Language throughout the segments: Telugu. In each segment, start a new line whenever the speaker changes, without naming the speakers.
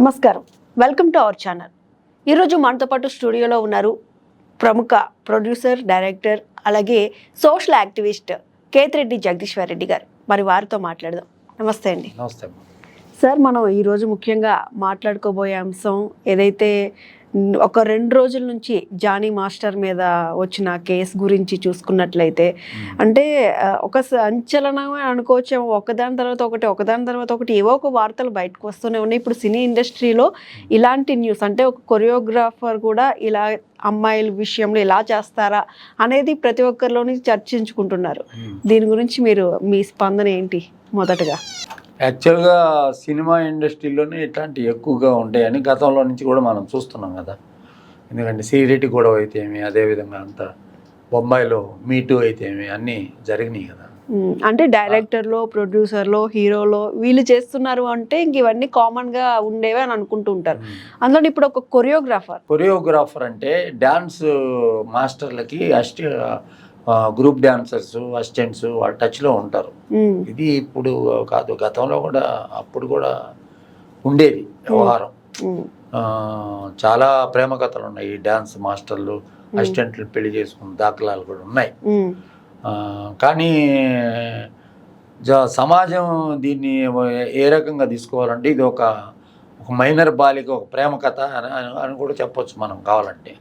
నమస్కారం, వెల్కమ్ టు అవర్ ఛానల్. ఈరోజు మనతో పాటు స్టూడియోలో ఉన్నారు ప్రముఖ ప్రొడ్యూసర్, డైరెక్టర్, అలాగే సోషల్ యాక్టివిస్ట్ కేతిరెడ్డి జగదీశ్వర్ రెడ్డి గారు. మరి వారితో మాట్లాడదాం. నమస్తే అండి.
నమస్తే
సార్, మనం ఈరోజు ముఖ్యంగా మాట్లాడుకోబోయే అంశం ఏదైతే ఒక 2 రోజుల నుంచి జానీ మాస్టర్ మీద వచ్చిన కేసు గురించి చూసుకున్నట్లయితే, అంటే ఒక సంచలనమే అనుకోవచ్చు. ఒకదాని తర్వాత ఒకటి ఏవో ఒక వార్తలు బయటకు వస్తూనే ఉన్నాయి. ఇప్పుడు సినీ ఇండస్ట్రీలో ఇలాంటి న్యూస్, అంటే ఒక కొరియోగ్రాఫర్ కూడా ఇలా అమ్మాయిల విషయంలో ఇలా చేస్తారా అనేది ప్రతి ఒక్కరిలోని చర్చించుకుంటున్నారు. దీని గురించి మీ స్పందన ఏంటి? మొదటగా
యాక్చువల్గా సినిమా ఇండస్ట్రీలోనే ఇట్లాంటివి ఎక్కువగా ఉంటాయని గతంలో నుంచి కూడా మనం చూస్తున్నాం కదా. ఎందుకంటే సిగరెట్ గొడవ అయితే ఏమి, అదేవిధంగా అంతా బొంబాయిలో మీటూ అయితే ఏమి, అన్నీ జరిగినాయి కదా.
అంటే డైరెక్టర్లో, ప్రొడ్యూసర్లో, హీరోలో వీళ్ళు చేస్తున్నారు అంటే ఇంక ఇవన్నీ కామన్గా ఉండేవి అని అనుకుంటూ ఉంటారు. అందులో ఇప్పుడు ఒక కొరియోగ్రాఫర్ అంటే డ్యాన్స్ మాస్టర్లకి గ్రూప్ డాన్సర్స్, అసిస్టెంట్స్ వాళ్ళ టచ్లో ఉంటారు. ఇది ఇప్పుడు కాదు, గతంలో కూడా అప్పుడు కూడా ఉండేది వ్యవహారం. చాలా ప్రేమ కథలు ఉన్నాయి. డ్యాన్స్ మాస్టర్లు, అసిస్టెంట్లు పెళ్లి చేసుకున్న దాఖలాలు కూడా ఉన్నాయి. కానీ సమాజం దీన్ని ఏ రకంగా తీసుకోవాలంటే ఇది ఒక మైనర్ బాలిక ఒక ప్రేమ కథ అని కూడా చెప్పొచ్చు మనం కావాలంటే.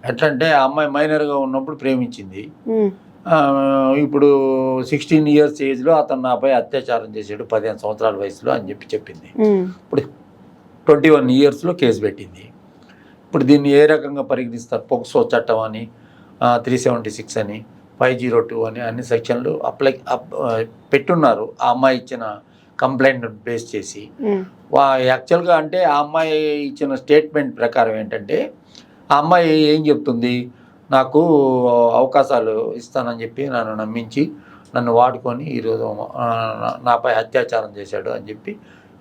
ఎట్లంటే ఆ అమ్మాయి మైనర్గా ఉన్నప్పుడు ప్రేమించింది. ఇప్పుడు 16 years ఏజ్లో అతను నాపై అత్యాచారం చేసాడు 15 సంవత్సరాల వయసులో అని చెప్పింది. ఇప్పుడు 21 yearsలో కేసు పెట్టింది. ఇప్పుడు దీన్ని ఏ రకంగా పరిగణిస్తారు? పోక్సో చట్టం అని, 376 అని, 502 అని అన్ని సెక్షన్లు పెట్టున్నారు. ఆ అమ్మాయి ఇచ్చిన కంప్లైంట్ బేస్ చేసి యాక్చువల్గా అంటే ఆ అమ్మాయి ఇచ్చిన స్టేట్మెంట్ ప్రకారం ఏంటంటే, ఆ అమ్మాయి ఏం చెప్తుంది, నాకు అవకాశాలు ఇస్తానని చెప్పి నన్ను నమ్మించి నన్ను వాడుకొని ఈరోజు నాపై అత్యాచారం చేశాడు అని చెప్పి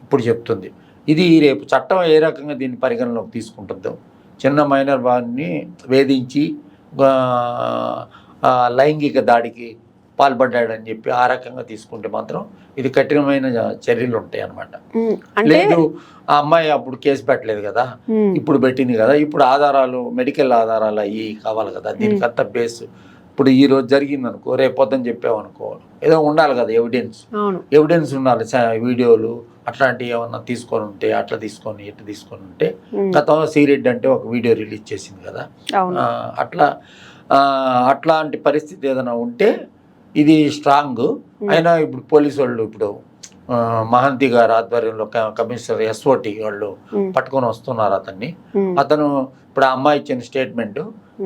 ఇప్పుడు చెప్తుంది. ఇది రేపు చట్టం ఏ రకంగా దీన్ని పరిగణలోకి తీసుకుంటుందో, చిన్న మైనర్ వారిని వేధించి లైంగిక దాడికి పాల్పడ్డాడని చెప్పి ఆ రకంగా తీసుకుంటే మాత్రం ఇది కఠినమైన చర్యలు ఉంటాయి అన్నమాట. లేదు, ఆ అమ్మాయి అప్పుడు కేసు పెట్టలేదు కదా, ఇప్పుడు పెట్టింది కదా, ఇప్పుడు ఆధారాలు, మెడికల్ ఆధారాలు అవి కావాలి కదా. దీనికంతా బేస్ ఇప్పుడు ఈ రోజు జరిగింది అనుకో, రేపు పొద్దున చెప్పామనుకో, ఏదో ఉండాలి కదా, ఎవిడెన్స్ ఉండాలి. వీడియోలు అట్లాంటివి ఏమన్నా తీసుకొని ఉంటే ఇట్లా తీసుకొని ఉంటే, గతంలో సిగరెట్ అంటే ఒక వీడియో రిలీజ్ చేసింది కదా, అట్లాంటి పరిస్థితి ఏదైనా ఉంటే ఇది స్ట్రాంగ్ అయినా. ఇప్పుడు పోలీసు వాళ్ళు ఇప్పుడు మహంతి గారు ఆధ్వర్యంలో కమిషనర్ SOT వాళ్ళు పట్టుకొని వస్తున్నారు అతన్ని. అతను ఇప్పుడు ఆ అమ్మాయి ఇచ్చిన స్టేట్మెంట్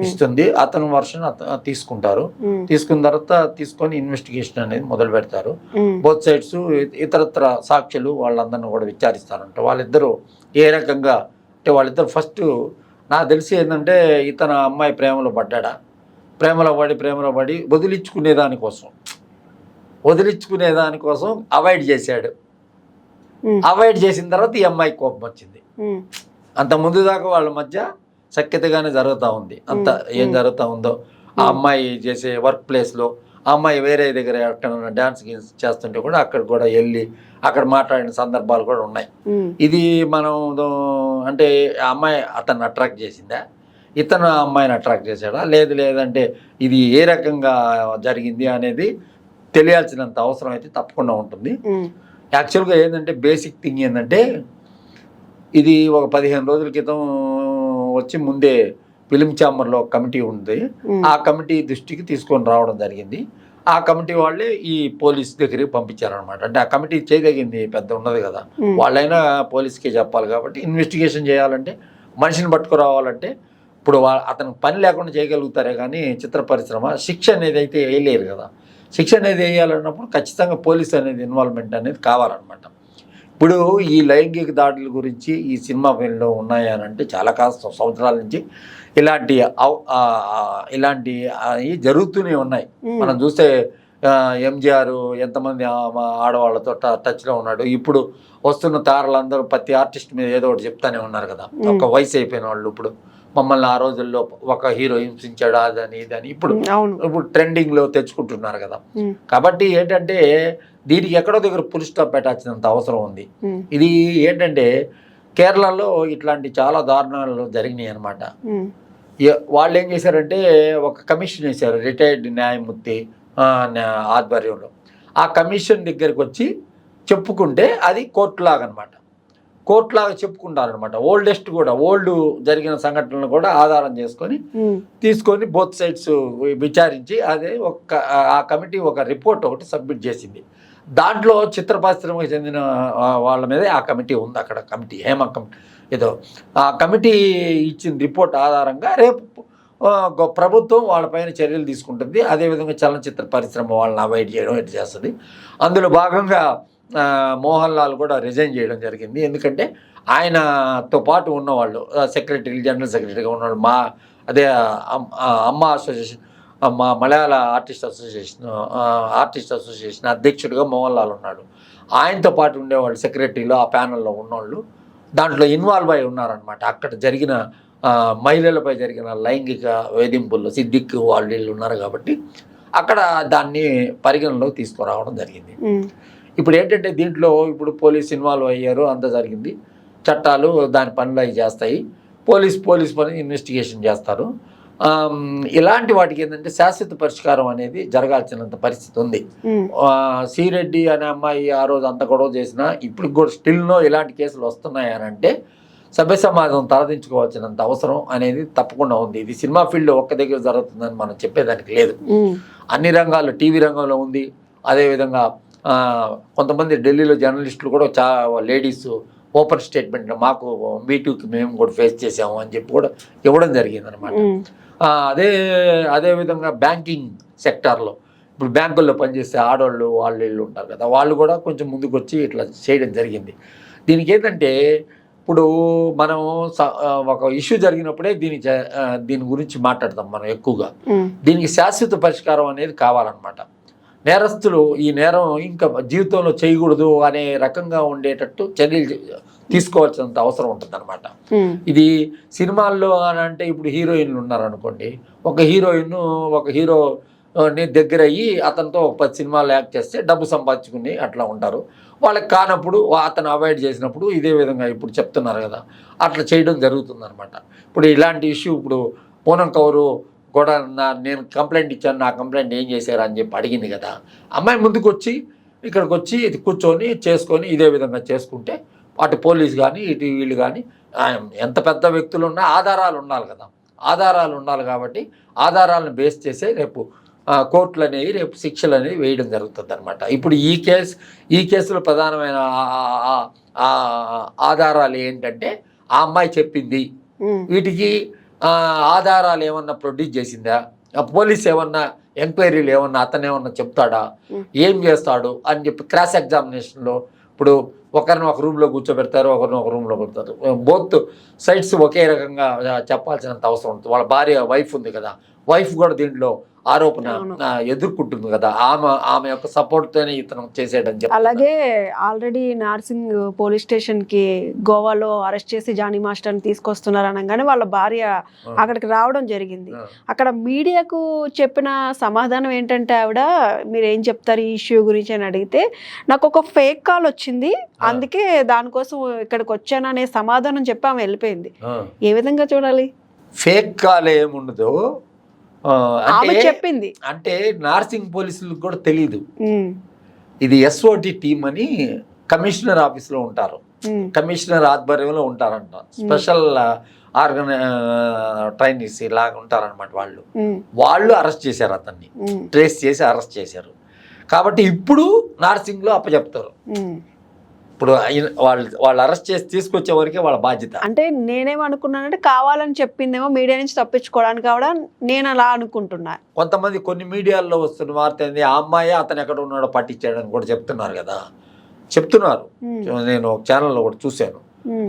ఇస్తుంది, అతను వర్షన్ తీసుకుంటారు. తీసుకున్న తర్వాత తీసుకొని ఇన్వెస్టిగేషన్ అనేది మొదలు పెడతారు. బోత్ సైడ్స్ ఇతరత్ర సాక్షులు వాళ్ళందరినీ కూడా విచారిస్తారంట. వాళ్ళిద్దరూ ఏ రకంగా అంటే, వాళ్ళిద్దరు ఫస్ట్ నాకు తెలిసి ఏంటంటే, ఇతను అమ్మాయి ప్రేమలో ప్రేమలో పడి వదిలించుకునే దానికోసం అవాయిడ్ చేశాడు. అవాయిడ్ చేసిన తర్వాత ఈ అమ్మాయి కోపం వచ్చింది. అంత ముందు దాకా వాళ్ళ మధ్య సఖ్యతగానే జరుగుతూ ఉంది. అంత ఏం జరుగుతూ ఉందో, ఆ అమ్మాయి చేసే వర్క్ ప్లేస్లో ఆ అమ్మాయి వేరే దగ్గర ఎక్కడ డ్యాన్స్ చేస్తుంటే కూడా అక్కడ కూడా వెళ్ళి అక్కడ మాట్లాడిన సందర్భాలు కూడా ఉన్నాయి. ఇది మనం అంటే ఆ అమ్మాయి అతన్ని అట్రాక్ట్ చేసిందా, ఇతను ఆ అమ్మాయిని అట్రాక్ట్ చేశాడా, లేదంటే ఇది ఏ రకంగా జరిగింది అనేది తెలియాల్సినంత అవసరం అయితే తప్పకుండా ఉంటుంది. యాక్చువల్గా ఏంటంటే, బేసిక్ థింగ్ ఏంటంటే, ఇది ఒక 15 రోజుల క్రితం వచ్చి ముందే ఫిలిం ఛాంబర్లో ఒక కమిటీ ఉంది. ఆ కమిటీ దృష్టికి తీసుకొని రావడం జరిగింది. ఆ కమిటీ వాళ్ళే ఈ పోలీస్ దగ్గరికి పంపించారనమాట. అంటే ఆ కమిటీ చేయదగింది పెద్ద ఉన్నది కదా, వాళ్ళైనా పోలీస్కే చెప్పాలి కాబట్టి, ఇన్వెస్టిగేషన్ చేయాలంటే, మనిషిని పట్టుకురావాలంటే ఇప్పుడు అతనికి పని లేకుండా చేయగలుగుతారే కానీ చిత్ర పరిశ్రమ శిక్ష అనేది అయితే వేయలేరు కదా. శిక్ష అనేది వేయాలన్నప్పుడు ఖచ్చితంగా పోలీస్ అనేది ఇన్వాల్వ్మెంట్ అనేది కావాలన్నమాట. ఇప్పుడు ఈ లైంగిక దాడుల గురించి ఈ సినిమా ఫీల్డ్లో ఉన్నాయనంటే చాలా సంవత్సరాల నుంచి ఇలాంటి జరుగుతూనే ఉన్నాయి. మనం చూస్తే ఎంజీఆర్ ఎంతమంది ఆడవాళ్ళతో టచ్లో ఉన్నాడు. ఇప్పుడు వస్తున్న తారలందరూ ప్రతి ఆర్టిస్ట్ మీద ఏదో ఒకటి చెప్తానే ఉన్నారు కదా. ఒక వయసు అయిపోయిన వాళ్ళు ఇప్పుడు మమ్మల్ని ఆ రోజుల్లో ఒక హీరో హింసించాడు అదని ఇదని ఇప్పుడు ట్రెండింగ్లో తెచ్చుకుంటున్నారు కదా. కాబట్టి ఏంటంటే, దీనికి ఎక్కడో దగ్గర ఫుల్ స్టాప్ పెట్టాల్సినంత అవసరం ఉంది. ఇది ఏంటంటే కేరళలో ఇట్లాంటి చాలా దారుణాలు జరిగినాయి అనమాట. వాళ్ళు ఏం చేశారంటే ఒక కమిషన్ వేశారు రిటైర్డ్ న్యాయమూర్తి ఆధ్వర్యంలో. ఆ కమిషన్ దగ్గరికి వచ్చి చెప్పుకుంటే అది కోర్టులాగా అనమాట. కోర్టులాగా చెప్పుకుంటారనమాట. ఓల్డెస్ట్ కూడా ఓల్డ్ జరిగిన సంఘటనలు కూడా ఆధారం చేసుకొని తీసుకొని బోత్ సైడ్స్ విచారించి అదే ఆ కమిటీ ఒక రిపోర్ట్ ఒకటి సబ్మిట్ చేసింది. దాంట్లో చిత్ర పరిశ్రమకు చెందిన వాళ్ళ మీదే ఆ కమిటీ ఉంది. అక్కడ కమిటీ హేమ కమిటీ ఏదో ఆ కమిటీ ఇచ్చిన రిపోర్ట్ ఆధారంగా రేపు ప్రభుత్వం వాళ్ళపైన చర్యలు తీసుకుంటుంది. అదేవిధంగా చలనచిత్ర పరిశ్రమ వాళ్ళని అవాయిడ్ చేయడం ఇటు చేస్తుంది. అందులో భాగంగా మోహన్ లాల్ కూడా రిజైన్ చేయడం జరిగింది. ఎందుకంటే ఆయనతో పాటు ఉన్నవాళ్ళు సెక్రటరీ జనరల్ సెక్రటరీగా ఉన్నవాళ్ళు అదే అమ్మ అసోసియేషన్ మా మలయాళ ఆర్టిస్ట్ అసోసియేషన్ అధ్యక్షుడిగా మోహన్ లాల్ ఉన్నాడు. ఆయనతో పాటు ఉండేవాళ్ళు సెక్రటరీలో ఆ ప్యానల్లో ఉన్నవాళ్ళు దాంట్లో ఇన్వాల్వ్ అయి ఉన్నారనమాట. అక్కడ జరిగిన మహిళలపై జరిగిన లైంగిక వేధింపుల్లో సిద్దిక్ వాళ్ళు వీళ్ళు ఉన్నారు కాబట్టి అక్కడ దాన్ని పరిగణలోకి తీసుకురావడం జరిగింది. ఇప్పుడు ఏంటంటే దీంట్లో ఇప్పుడు పోలీస్ ఇన్వాల్వ్ అయ్యారు, అంత జరిగింది. చట్టాలు దాని పనులు అవి చేస్తాయి. పోలీస్ పని ఇన్వెస్టిగేషన్ చేస్తారు. ఇలాంటి వాటికి ఏంటంటే శాశ్వత పరిష్కారం అనేది జరగాల్సినంత పరిస్థితి ఉంది. శ్రీరెడ్డి అనే అమ్మాయి ఆ రోజు అంత గొడవ చేసినా ఇప్పుడు కూడా స్టిల్నో ఇలాంటి కేసులు వస్తున్నాయి అని అంటే సభ్య సమాజం తలదించుకోవాల్సినంత అవసరం అనేది తప్పకుండా ఉంది. ఇది సినిమా ఫీల్డ్ ఒక్క దగ్గర జరుగుతుందని మనం చెప్పేదానికి లేదు. అన్ని రంగాల్లో టీవీ రంగంలో ఉంది. అదేవిధంగా కొంతమంది ఢిల్లీలో జర్నలిస్టులు కూడా లేడీస్ ఓపెన్ స్టేట్మెంట్ మాకు మీటూకి మేము కూడా ఫేస్ చేసాము అని చెప్పి కూడా ఇవ్వడం జరిగింది అనమాట. అదేవిధంగా బ్యాంకింగ్ సెక్టార్లో ఇప్పుడు బ్యాంకుల్లో పనిచేసే ఆడవాళ్ళు వీళ్ళు ఉంటారు కదా, వాళ్ళు కూడా కొంచెం ముందుకు వచ్చి ఇట్లా చేయడం జరిగింది. దీనికి ఏంటంటే ఇప్పుడు మనం ఒక ఇష్యూ జరిగినప్పుడే దీని గురించి మాట్లాడతాం మనం ఎక్కువగా. దీనికి శాశ్వత పరిష్కారం అనేది కావాలన్నమాట. నేరస్తులు ఈ నేరం ఇంకా జీవితంలో చేయకూడదు అనే రకంగా ఉండేటట్టు చర్యలు తీసుకోవాల్సినంత అవసరం ఉంటుంది అనమాట. ఇది సినిమాల్లో అని అంటే ఇప్పుడు హీరోయిన్లు ఉన్నారనుకోండి, ఒక హీరోని దగ్గర అయ్యి అతనితో 10 సినిమాలు యాక్ట్ చేస్తే డబ్బు సంపాదించుకుని అట్లా ఉంటారు. వాళ్ళకి కానప్పుడు అతను అవాయిడ్ చేసినప్పుడు ఇదే విధంగా ఇప్పుడు చెప్తున్నారు కదా, అట్లా చేయడం జరుగుతుంది అనమాట. ఇప్పుడు ఇలాంటి ఇష్యూ ఇప్పుడు పూనం కౌరు కూడా నేను కంప్లైంట్ ఇచ్చాను, నా కంప్లైంట్ ఏం చేశారు అని చెప్పి అడిగింది కదా, అమ్మాయి ముందుకు వచ్చి ఇక్కడికి వచ్చి ఇది కూర్చొని చేసుకొని ఇదే విధంగా చేసుకుంటే అటు పోలీస్ కానీ ఇటు వీళ్ళు కానీ ఎంత పెద్ద వ్యక్తులు ఉన్నా ఆధారాలు ఉండాలి కదా, ఆధారాలు ఉండాలి కాబట్టి ఆధారాలను బేస్ చేసే రేపు కోర్టులు అనేవి రేపు శిక్షలు అనేవి వేయడం జరుగుతుంది అనమాట. ఇప్పుడు ఈ కేసులో ప్రధానమైన ఆధారాలు ఏంటంటే ఆ అమ్మాయి చెప్పింది, వీటికి ఆధారాలు ఏమన్నా ప్రొడ్యూస్ చేసిందా, పోలీస్ ఏమన్నా ఎంక్వైరీలు ఏమన్నా అతను ఏమన్నా చెప్తాడా, ఏం చేస్తాడు అని చెప్పి క్రాస్ ఎగ్జామినేషన్లో ఇప్పుడు ఒకరిని ఒక రూమ్లో కూర్చోబెడతారు, ఒకరిని ఒక రూమ్లో పెడతారు. బోత్ సైడ్స్ ఒకే రకంగా చెప్పాల్సినంత అవసరం ఉంటుంది. వాళ్ళ వైఫ్ ఉంది కదా, వైఫ్ కూడా దీంట్లో ఆరోపణ ఎదుర్కొంటుంది కదా, ఆమె యొక్క సపోర్ట్తోనే ఇతను చేసేయడం చెప్పి.
అలాగే ఆల్రెడీ నార్సింగ్ పోలీస్ స్టేషన్ కి గోవాలో అరెస్ట్ చేసి జానీ మాస్టర్ ని తీసుకొస్తున్నారు అనగానే వాళ్ళ భార్య అక్కడికి రావడం జరిగింది. అక్కడ మీడియాకు చెప్పిన సమాధానం ఏంటంటే ఆవిడ మీరు ఏం చెప్తారు ఈ ఇష్యూ గురించి అని అడిగితే నాకు ఒక ఫేక్ కాల్ వచ్చింది, అందుకే దానికోసం ఇక్కడికి వచ్చాను అనే సమాధానం చెప్పి ఆమె వెళ్ళిపోయింది. ఏ విధంగా చూడాలి?
ఫేక్ కాల్ ఏముండదు
చెప్పింది
అంటే నార్సింగ్ పోలీసులకు కూడా తెలియదు. ఇది SOT టీమ్ అని కమిషనర్ ఆఫీస్లో ఉంటారు, కమిషనర్ ఆధ్వర్యంలో ఉంటారంట. స్పెషల్ ట్రైనీస్ ఇలాగ ఉంటారనమాట. వాళ్ళు అరెస్ట్ చేశారు, అతన్ని ట్రేస్ చేసి అరెస్ట్ చేశారు. కాబట్టి ఇప్పుడు నార్సింగ్లో అప్పచెప్తారు. ఇప్పుడు వాళ్ళు అరెస్ట్ చేసి తీసుకొచ్చే వరకే వాళ్ళ బాధ్యత.
అంటే నేనేమనుకున్నానంటే కావాలని చెప్పిందేమో మీడియా నుంచి తప్పించుకోవడానికి కూడా నేను అలా అనుకుంటున్నా.
కొంతమంది కొన్ని మీడియాల్లో వస్తున్న వార్త ఏంది, ఆ అమ్మాయి అతను ఎక్కడ ఉన్నాడో పట్టించాడని కూడా చెప్తున్నారు కదా, చెప్తున్నారు. నేను ఒక ఛానల్లో కూడా చూశాను.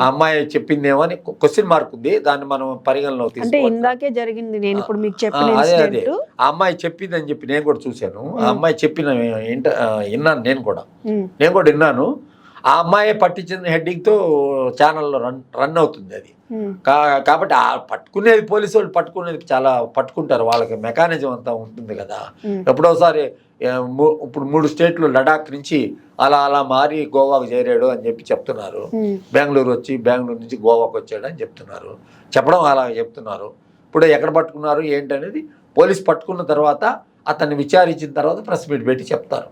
ఆ అమ్మాయి చెప్పిందేమో అని క్వశ్చన్ మార్క్ ఉంది, దాన్ని మనం పరిగణలో
అంటే ఇందాకే జరిగింది. నేను ఇప్పుడు మీకు చెప్పిన
అదే ఆ అమ్మాయి చెప్పింది అని చెప్పి నేను కూడా చూశాను. ఆ అమ్మాయి చెప్పిన విన్నాను, నేను కూడా విన్నాను. ఆ అమ్మాయి పట్టించిన హెడ్డింగ్తో ఛానల్లో రన్ అవుతుంది అది. కాబట్టి పట్టుకునేది పోలీసు వాళ్ళు పట్టుకునేది చాలా పట్టుకుంటారు, వాళ్ళకి మెకానిజం అంతా ఉంటుంది కదా. ఎప్పుడోసారి ఇప్పుడు 3 స్టేట్లు లడాక్ నుంచి అలా అలా మారి గోవాకు చేరాడు అని చెప్పి చెప్తున్నారు. బెంగళూరు వచ్చి బెంగళూరు నుంచి గోవాకు వచ్చాడు అని చెప్తున్నారు. చెప్పడం అలా చెప్తున్నారు. ఇప్పుడు ఎక్కడ పట్టుకున్నారు ఏంటనేది పోలీస్ పట్టుకున్న తర్వాత అతన్ని విచారించిన తర్వాత ప్రెస్ మీట్ పెట్టి చెప్తారు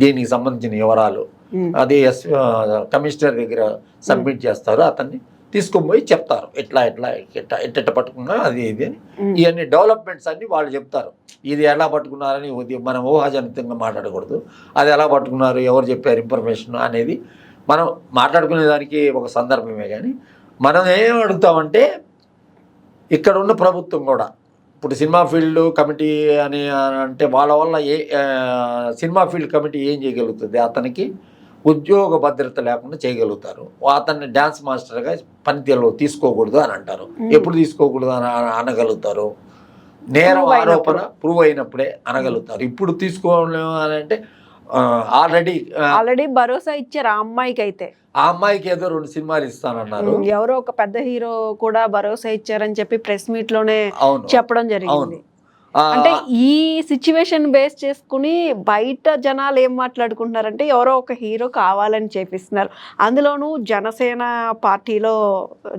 దీనికి సంబంధించిన వివరాలు. అది కమిషనర్ దగ్గర సబ్మిట్ చేస్తారు. అతన్ని తీసుకొని పోయి చెప్తారు ఎట్లా పట్టుకున్నా అది ఇది అని. ఇవన్నీ డెవలప్మెంట్స్ అన్ని వాళ్ళు చెప్తారు. ఇది ఎలా పట్టుకున్నారని మనం ఊహాజనితంగా మాట్లాడకూడదు. అది ఎలా పట్టుకున్నారు, ఎవరు చెప్పారు ఇన్ఫర్మేషన్ అనేది మనం మాట్లాడుకునే దానికి ఒక సందర్భమే. కానీ మనం ఏం అడుగుతామంటే ఇక్కడ ఉన్న ప్రభుత్వం కూడా ఇప్పుడు సినిమా ఫీల్డ్ కమిటీ అని అంటే వాళ్ళ వల్ల సినిమా ఫీల్డ్ కమిటీ ఏం చేయగలుగుతుంది? అతనికి ఉద్యోగ భద్రత లేకుండా చేయగలుగుతారు. అతన్ని డ్యాన్స్ మాస్టర్గా పనితీరులో తీసుకోకూడదు అని అంటారు. ఎప్పుడు తీసుకోకూడదు అని అనగలుగుతారు? నేరం ఆరోపణ ప్రూవ్ అయినప్పుడే అనగలుగుతారు. ఇప్పుడు తీసుకోలేము అని అంటే
ఆల్రెడీ భరోసా ఇచ్చారు ఆ అమ్మాయికి. అయితే
ఆ అమ్మాయికి ఏదో 2 సినిమాలు ఇస్తానన్నారు.
ఎవరో ఒక పెద్ద హీరో కూడా భరోసా ఇచ్చారని చెప్పి ప్రెస్ మీట్ లోనే చెప్పడం జరిగింది. అంటే ఈ సిచ్యువేషన్ బేస్ చేసుకుని బయట జనాలు ఏం మాట్లాడుకుంటున్నారంటే ఎవరో ఒక హీరో కావాలని చేపిస్తున్నారు. అందులోనూ జనసేన పార్టీలో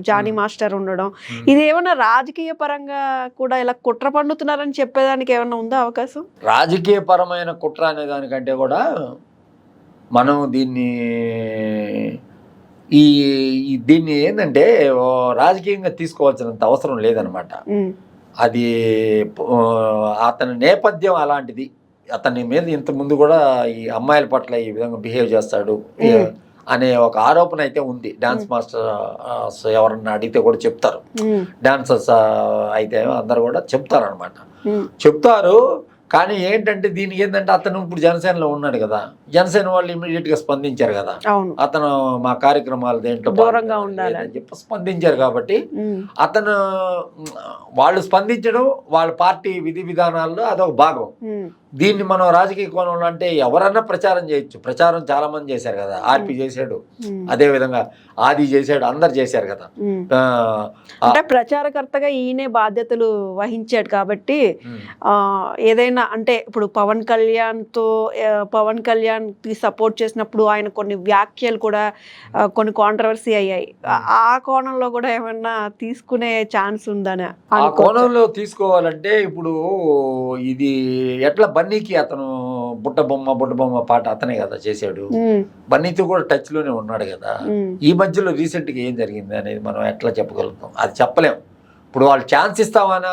జానీ మాస్టర్ ఉండడం, ఇది ఏమన్నా రాజకీయ పరంగా కూడా ఇలా కుట్ర పండుతున్నారని చెప్పేదానికి ఏమన్నా ఉందా అవకాశం?
రాజకీయ పరమైన కుట్ర అనే దానికంటే కూడా మనం దీన్ని ఏంటంటే రాజకీయంగా తీసుకోవాల్సినంత అవసరం లేదనమాట. అది అతని నేపథ్యం అలాంటిది. అతని మీద ఇంతకుముందు కూడా ఈ అమ్మాయిల పట్ల ఈ విధంగా బిహేవ్ చేస్తాడు అనే ఒక ఆరోపణ అయితే ఉంది. డాన్స్ మాస్టర్స్ ఎవరన్నా అడిగితే కూడా చెప్తారు. డాన్సర్స్ అయితే అందరు కూడా చెప్తారు. కానీ ఏంటంటే దీనికి ఏంటంటే అతను ఇప్పుడు జనసేనలో ఉన్నాడు కదా, జనసేన వాళ్ళు ఇమీడియట్ గా స్పందించారు కదా, అతను మా కార్యక్రమాలు దేంట్లో దూరంగా ఉండాలని చెప్పి స్పందించారు. కాబట్టి అతను వాళ్ళు స్పందించడం వాళ్ళ పార్టీ విధి విధానాల్లో అదొక భాగం. దీన్ని మనం రాజకీయ కోణంలో అంటే ఎవరన్నా ప్రచారం చేయొచ్చు. ప్రచారం చాలా మంది చేశారు కదా, ఆర్పి చేశాడు, అదే విధంగా ఆది చేశాడు, అందరు చేశారు కదా.
అంటే ప్రచారకర్తగా ఈయనే బాధ్యతలు వహించాడు కాబట్టి ఏదైనా అంటే ఇప్పుడు పవన్ కళ్యాణ్ కి సపోర్ట్ చేసినప్పుడు ఆయన కొన్ని వ్యాఖ్యలు కూడా కొన్ని కాంట్రవర్సీ అయ్యాయి. ఆ కోణంలో కూడా ఏమన్నా తీసుకునే ఛాన్స్ ఉందని?
ఆ కోణంలో తీసుకోవాలంటే ఇప్పుడు ఇది ఎట్లా బన్నీకి అతను బుట్టబొమ్మ పాట అతనే కదా చేశాడు. బన్నీతో కూడా టచ్ లోనే ఉన్నాడు కదా. ఈ మధ్యలో రీసెంట్ గా ఏం జరిగింది అనేది మనం ఎట్లా చెప్పగలుగుతాం? అది చెప్పలేం. ఇప్పుడు వాళ్ళు ఛాన్స్ ఇస్తామని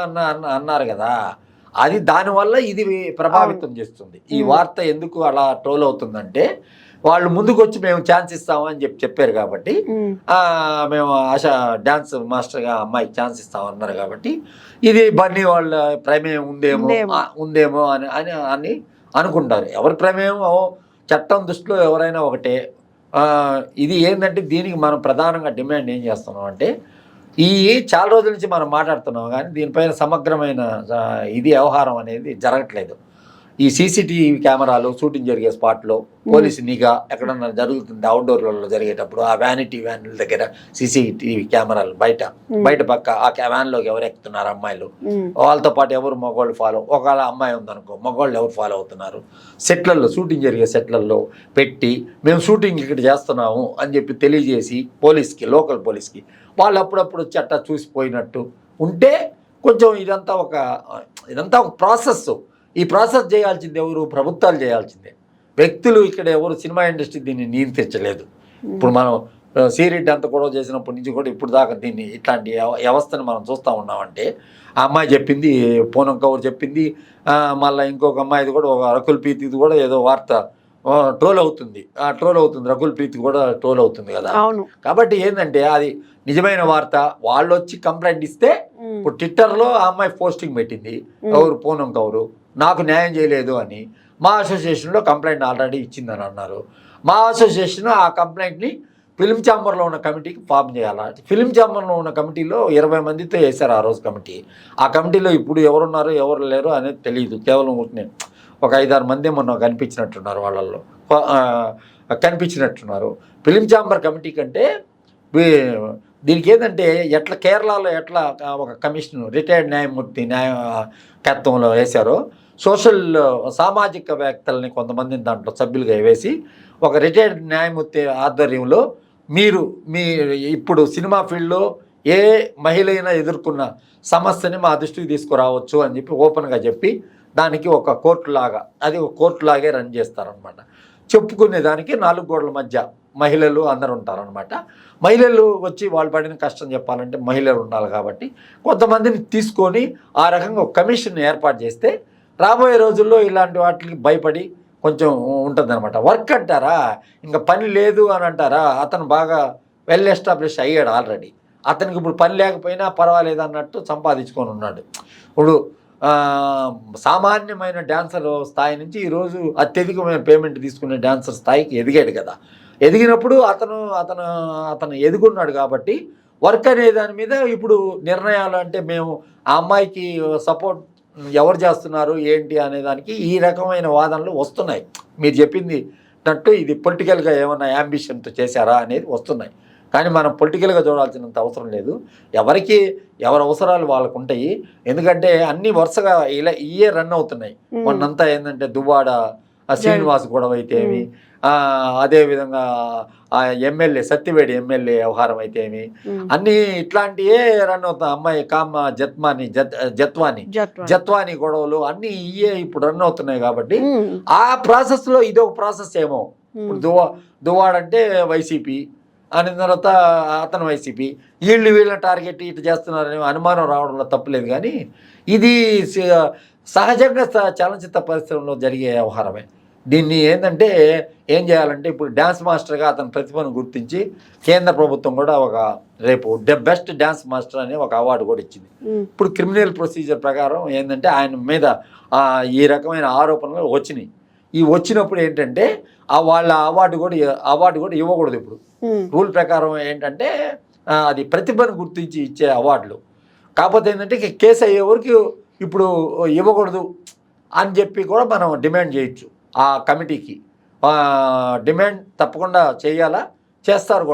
అన్నారు కదా, అది దానివల్ల ఇది ప్రభావితం చేస్తుంది. ఈ వార్త ఎందుకు అలా ట్రోల్ అవుతుందంటే వాళ్ళు ముందుకు వచ్చి మేము ఛాన్స్ ఇస్తామని చెప్పారు కాబట్టి, మేము ఆశ డాన్స్ మాస్టర్గా అమ్మాయికి ఛాన్స్ ఇస్తామన్నారు కాబట్టి ఇది బన్నీ వాళ్ళ ప్రమేయం ఉందేమో అని అనుకుంటారు. ఎవరి ప్రమేయం చట్టం దృష్టిలో ఎవరైనా ఒకటే. ఇది ఏంటంటే దీనికి మనం ప్రధానంగా డిమాండ్ ఏం చేస్తున్నాం అంటే చాలా రోజుల నుంచి మనం మాట్లాడుతున్నాం కానీ దీనిపైన సమగ్రమైన వ్యవహారం అనేది జరగట్లేదు. ఈ సీసీటీవీ కెమెరాలు షూటింగ్ జరిగే స్పాట్లో పోలీసు నిఘా ఎక్కడన్నా జరుగుతుంది, అవుట్డోర్లలో జరిగేటప్పుడు ఆ వ్యానిటీ వ్యాన్ల దగ్గర సీసీటీవీ కెమెరాలు బయట పక్క ఆ వ్యాన్లోకి ఎవరు ఎక్కుతున్నారు అమ్మాయిలు, వాళ్ళతో పాటు ఎవరు మగవాళ్ళు ఫాలో, ఒకవేళ అమ్మాయి ఉందనుకో మగవాళ్ళు ఎవరు ఫాలో అవుతున్నారు, సెట్లలో షూటింగ్ జరిగే సెట్లలో పెట్టి మేము షూటింగ్ ఇక్కడ చేస్తున్నాము అని చెప్పి తెలియజేసి పోలీస్కి, లోకల్ పోలీస్కి వాళ్ళు అప్పుడప్పుడు చట్ట చూసిపోయినట్టు ఉంటే కొంచెం ఇదంతా ఒక ప్రాసెస్. ఈ ప్రాసెస్ చేయాల్సింది ఎవరు? ప్రభుత్వాలు చేయాల్సిందే. వ్యక్తులు ఇక్కడ ఎవరు సినిమా ఇండస్ట్రీ దీన్ని నియంత్రించలేదు. ఇప్పుడు మనం సీరెడ్డి అంత గొడవ చేసినప్పటి నుంచి కూడా ఇప్పుడు దాకా దీన్ని ఇట్లాంటి వ్యవస్థను మనం చూస్తూ ఉన్నామంటే ఆ అమ్మాయి చెప్పింది, పూనం కౌర్ చెప్పింది, మళ్ళీ ఇంకొక అమ్మాయిది కూడా ఒక రకుల్ ప్రీతిది కూడా ఏదో వార్త ట్రోల్ అవుతుంది. రకుల్ ప్రీతి కూడా ట్రోల్ అవుతుంది కదా. కాబట్టి ఏంటంటే అది నిజమైన వార్త. వాళ్ళు వచ్చి కంప్లైంట్ ఇస్తే ఇప్పుడు ట్విట్టర్లో ఆ అమ్మాయి పోస్టింగ్ పెట్టింది, ఎవరు పూనం కౌరు, నాకు న్యాయం చేయలేదు అని. మా అసోసియేషన్లో కంప్లైంట్ ఆల్రెడీ ఇచ్చిందని అన్నారు. మా అసోసియేషన్ ఆ కంప్లైంట్ని ఫిల్మ్ ఛాంబర్లో ఉన్న కమిటీకి ఫామ్ చేయాలా. ఫిల్మ్ ఛాంబర్లో ఉన్న కమిటీలో 20 మందితో వేశారు ఆ రోజు కమిటీ. ఆ కమిటీలో ఇప్పుడు ఎవరున్నారు ఎవరు లేరు అనేది తెలియదు. కేవలం ఒక 5-6 మంది మొన్న కనిపించినట్టున్నారు. ఫిల్మ్ ఛాంబర్ కమిటీ కంటే దీనికి ఏంటంటే కేరళలో ఎట్లా ఒక కమిషన్ రిటైర్డ్ న్యాయమూర్తి న్యాయకత్వంలో వేశారో సోషల్ సామాజికవేత్తల్ని కొంతమందిని దాంట్లో సభ్యులుగా వేసి ఒక రిటైర్డ్ న్యాయమూర్తి ఆధ్వర్యంలో మీరు ఇప్పుడు సినిమా ఫీల్డ్లో ఏ మహిళ అయినా ఎదుర్కొన్న సమస్యని మా దృష్టికి తీసుకురావచ్చు అని చెప్పి ఓపెన్గా చెప్పి దానికి ఒక కోర్టులాగా అది ఒక కోర్టులాగే రన్ చేస్తారనమాట. చెప్పుకునే దానికి 4 గోడల మధ్య మహిళలు అందరు ఉంటారనమాట. మహిళలు వచ్చి వాళ్ళు పడిన కష్టం చెప్పాలంటే మహిళలు ఉండాలి కాబట్టి కొంతమందిని తీసుకొని ఆ రకంగా ఒక కమిషన్ ఏర్పాటు చేస్తే రాబోయే రోజుల్లో ఇలాంటి వాటికి భయపడి కొంచెం ఉంటుందన్నమాట. వర్క్ అంటారా, ఇంకా పని లేదు అని అంటారా, అతను బాగా వెల్ ఎస్టాబ్లిష్ అయ్యాడు ఆల్రెడీ. అతనికి ఇప్పుడు పని లేకపోయినా పర్వాలేదు అన్నట్టు సంపాదించుకొని ఉన్నాడు. ఇప్పుడు సామాన్యమైన డాన్సర్ స్థాయి నుంచి ఈరోజు అత్యధికమైన పేమెంట్ తీసుకునే డాన్సర్ స్థాయికి ఎదిగాడు కదా. ఎదిగినప్పుడు అతను ఎదుగున్నాడు కాబట్టి వర్క్ అనే దాని మీద ఇప్పుడు నిర్ణయాలు అంటే మేము ఆ అమ్మాయికి సపోర్ట్ ఎవరు చేస్తున్నారు ఏంటి అనే దానికి ఈ రకమైన వాదనలు వస్తున్నాయి. మీరు చెప్పింది నట్టు ఇది పొలిటికల్గా ఏమన్నా యాంబిషన్తో చేశారా అనేది వస్తున్నాయి. కానీ మనం పొలిటికల్గా చూడాల్సినంత అవసరం లేదు. ఎవరి అవసరాలు వాళ్ళకు ఉంటాయి. ఎందుకంటే అన్ని వరుసగా ఇలా ఇయే రన్ అవుతున్నాయి. మొన్నంతా ఏంటంటే దువ్వాడ శ్రీనివాస్ గొడవ అయితేమి, అదేవిధంగా ఎమ్మెల్యే సత్యవేడి ఎమ్మెల్యే వ్యవహారం అయితేమి, అన్నీ ఇట్లాంటివే రన్ అవుతాయి. అమ్మాయి జత్వాని గొడవలు అన్నీ ఇయే ఇప్పుడు రన్ అవుతున్నాయి. కాబట్టి ఆ ప్రాసెస్లో ఇదొక ప్రాసెస్ ఏమో. ఇప్పుడు దువ్వాడంటే వైసీపీ అని తర్వాత అతను వైసీపీ, వీళ్ళ టార్గెట్ ఇటు చేస్తున్నారని అనుమానం రావడంలో తప్పులేదు. కానీ ఇది సహజంగా చలనచిత్ర పరిశ్రమలో జరిగే వ్యవహారమే. దీన్ని ఏంటంటే ఏం చేయాలంటే ఇప్పుడు డ్యాన్స్ మాస్టర్గా అతని ప్రతిభను గుర్తించి కేంద్ర ప్రభుత్వం కూడా రేపు బెస్ట్ డ్యాన్స్ మాస్టర్ అనే ఒక అవార్డు కూడా ఇచ్చింది. ఇప్పుడు క్రిమినల్ ప్రొసీజర్ ప్రకారం ఏంటంటే ఆయన మీద ఈ రకమైన ఆరోపణలు వచ్చినాయి. ఈ వచ్చినప్పుడు ఏంటంటే వాళ్ళ అవార్డు కూడా ఇవ్వకూడదు. ఇప్పుడు రూల్ ప్రకారం ఏంటంటే అది ప్రతిభను గుర్తించి ఇచ్చే అవార్డులు. కాకపోతే ఏంటంటే కేసు అయ్యే వరకు ఇప్పుడు ఇవ్వకూడదు అని చెప్పి కూడా మనం డిమాండ్ చేయొచ్చు. ఆ కమిటీకి డిమాండ్ తప్పకుండా చేస్తాను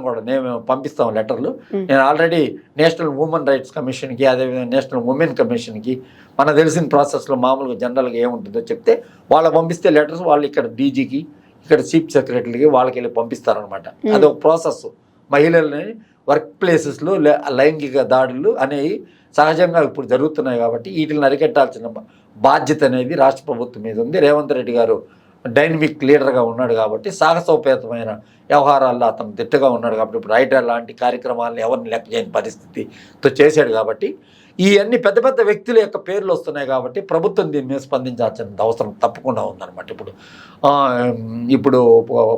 కూడా. నేను పంపిస్తాం లెటర్లు. నేను ఆల్రెడీ నేషనల్ ఉమెన్ రైట్స్ కమిషన్కి, అదేవిధంగా నేషనల్ ఉమెన్ కమిషన్కి, మనకు తెలిసిన ప్రాసెస్లో మామూలుగా జనరల్గా ఏముంటుందో చెప్తే వాళ్ళకి పంపిస్తే లెటర్స్ వాళ్ళు ఇక్కడ డీజీకి, ఇక్కడ చీఫ్ సెక్రటరీకి వాళ్ళకి వెళ్ళి పంపిస్తారనమాట. అదొక ప్రాసెస్. మహిళల్ని వర్క్ ప్లేసెస్లో లైంగిక దాడులు అనేవి సహజంగా ఇప్పుడు జరుగుతున్నాయి. కాబట్టి వీటిని అరికట్టాల్సిన బాధ్యత అనేది రాష్ట్ర ప్రభుత్వం మీద ఉంది. రేవంత్ రెడ్డి గారు డైనమిక్ లీడర్గా ఉన్నాడు కాబట్టి సాహసోపేతమైన వ్యవహారాల్లో అతను దిట్టగా ఉన్నాడు కాబట్టి ఇప్పుడు రైటర్ లాంటి కార్యక్రమాలను ఎవరిని లెక్క చేయని పరిస్థితితో చేశాడు. కాబట్టి ఇవన్నీ పెద్ద పెద్ద వ్యక్తుల యొక్క పేర్లు వస్తున్నాయి కాబట్టి ప్రభుత్వం దీని మీద స్పందించాల్సిన అవసరం తప్పకుండా ఉందన్నమాట. ఇప్పుడు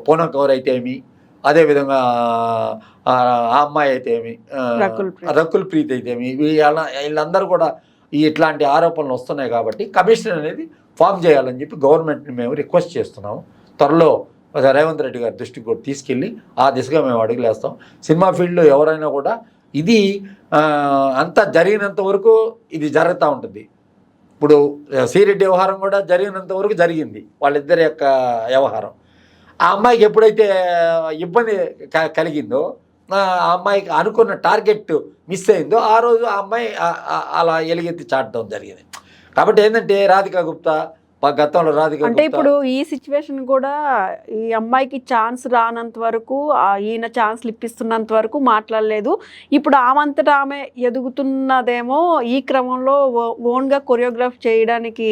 పూనం కౌర్ అయితే ఏమి, అదేవిధంగా ఆ అమ్మాయి అయితే ఏమి, రకుల్ ప్రీత్ అయితే ఏమి, వీళ్ళందరూ కూడా ఇట్లాంటి ఆరోపణలు వస్తున్నాయి. కాబట్టి కమిషన్ అనేది ఫామ్ చేయాలని చెప్పి గవర్నమెంట్ని మేము రిక్వెస్ట్ చేస్తున్నాము. త్వరలో రేవంత్ రెడ్డి గారి దృష్టికి కూడా తీసుకెళ్ళి ఆ దిశగా మేము అడుగులేస్తాం. సినిమా ఫీల్డ్లో ఎవరైనా కూడా ఇది అంతా జరిగినంత వరకు ఇది జరుగుతూ ఉంటుంది. ఇప్పుడు శ్రీరెడ్డి వ్యవహారం కూడా జరిగినంత వరకు జరిగింది, వాళ్ళిద్దరి యొక్క వ్యవహారం. ఆ అమ్మాయికి ఎప్పుడైతే ఇబ్బంది కలిగిందో, ఆ అమ్మాయికి అనుకున్న టార్గెట్ మిస్ అయిందో, ఆ రోజు ఆ అమ్మాయి అలా ఎలుగెత్తి చాటడం జరిగింది. కాబట్టి ఏంటంటే రాధికా గుప్తా గతంలో అంటే
ఇప్పుడు ఈ సిచ్యువేషన్ కూడా ఈ అమ్మాయికి ఛాన్స్ రానంత వరకు, ఈయన ఛాన్స్లు ఇప్పిస్తున్నంత వరకు మాట్లాడలేదు. ఇప్పుడు ఆమంతటా ఆమె ఎదుగుతున్నదేమో ఈ క్రమంలో ఓన్గా కొరియోగ్రాఫ్ చేయడానికి